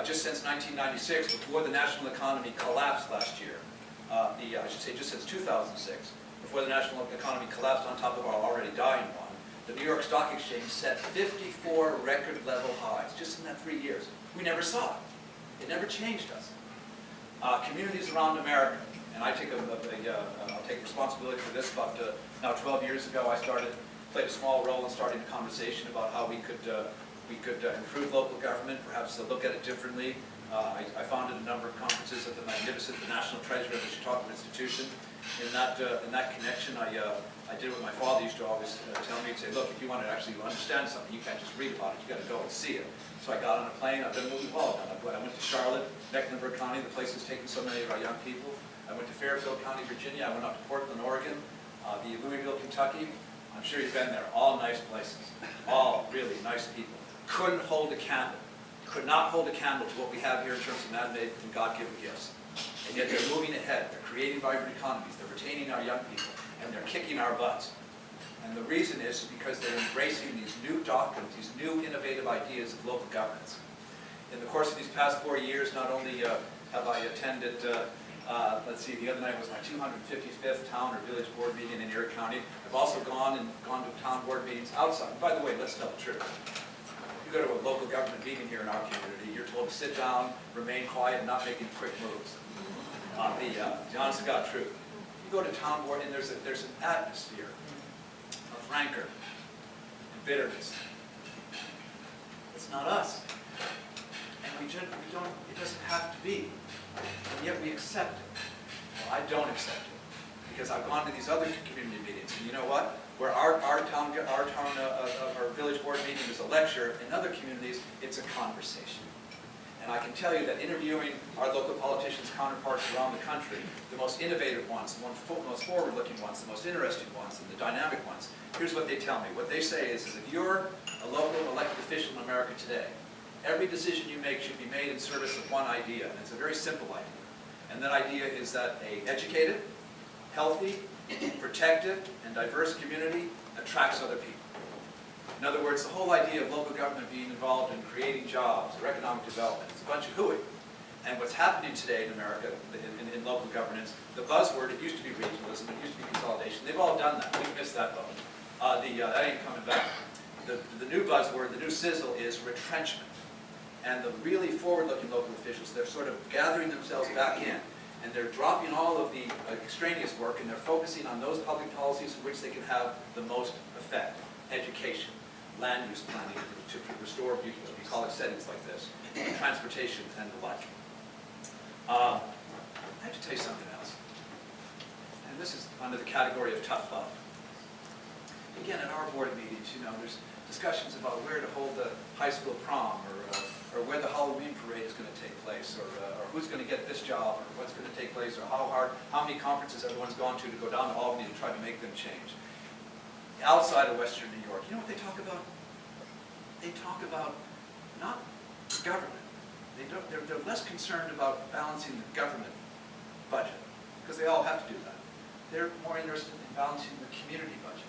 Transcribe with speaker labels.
Speaker 1: Just since 1996, before the national economy collapsed last year, I should say just since 2006, before the national economy collapsed on top of our already dying one, the New York Stock Exchange set 54 record level highs just in that 3 years. We never saw it. It never changed us. Communities around America, and I take I'll take responsibility for this. About now 12 years ago, I played a small role in starting a conversation about how we could improve local government, perhaps look at it differently. I founded a number of conferences at the magnificent, the National Treasury of the Chautauqua Institution. In that connection, I did what my father used to always tell me. He'd say, look, if you want to actually understand something, you can't just read about it, you got to go and see it. So I got on a plane. I've done what we've all done. I went to Charlotte, Mecklenburg County, the place that's taken so many of our young people. I went to Fairfield County, Virginia. I went up to Portland, Oregon, the Louisville, Kentucky. I'm sure you've been there. All nice places. All really nice people. Couldn't hold a candle. Could not hold a candle to what we have here in terms of man-made and God-given gifts. And yet they're moving ahead. They're creating vibrant economies. They're retaining our young people. And they're kicking our butts. And the reason is because they're embracing these new doctrines, these new innovative ideas of local governance. In the course of these past 4 years, not only have I attended, let's see, the other night was my 255th town or village board meeting in Erie County. I've also gone to town board meetings outside. And by the way, let's tell the truth. You go to a local government meeting here in our community, you're told to sit down, remain quiet, and not making quick moves. The honest to God truth. You go to town board and there's an atmosphere of rancor and bitterness. It's not us. And we don't, it doesn't have to be. And yet we accept it. Well, I don't accept it. Because I've gone to these other community meetings, and you know what? Where our village board meeting is a lecture, in other communities, it's a conversation. And I can tell you that interviewing our local politicians' counterparts around the country, the most innovative ones, the most forward-looking ones, the most interesting ones, and the dynamic ones, here's what they tell me. What they say is if you're a local elected official in America today, every decision you make should be made in service of one idea, and it's a very simple idea. And that idea is that an educated, healthy, protected, and diverse community attracts other people. In other words, the whole idea of local government being involved in creating jobs or economic development is a bunch of hooey. And what's happening today in America, in local governance, the buzzword, it used to be regionalism, it used to be consolidation. They've all done that. We've missed that boat. That ain't coming back. The new buzzword, the new sizzle is retrenchment. And the really forward-looking local officials, they're sort of gathering themselves back in. And they're dropping all of the extraneous work, and they're focusing on those public policies in which they can have the most effect. Education, land use planning to restore bucolic settings like this, transportation, and the like. I have to tell you something else. And this is under the category of tough love. Again, at our board meetings, you know, there's discussions about where to hold the high school prom, or where the Halloween parade is going to take place, or who's going to get this job, or what's going to take place, or how many conferences everyone's gone to go down to Albany to try to make them change. Outside of Western New York, you know what they talk about? They talk about not government. They're less concerned about balancing the government budget, because they all have to do that. They're more interested in balancing the community budget.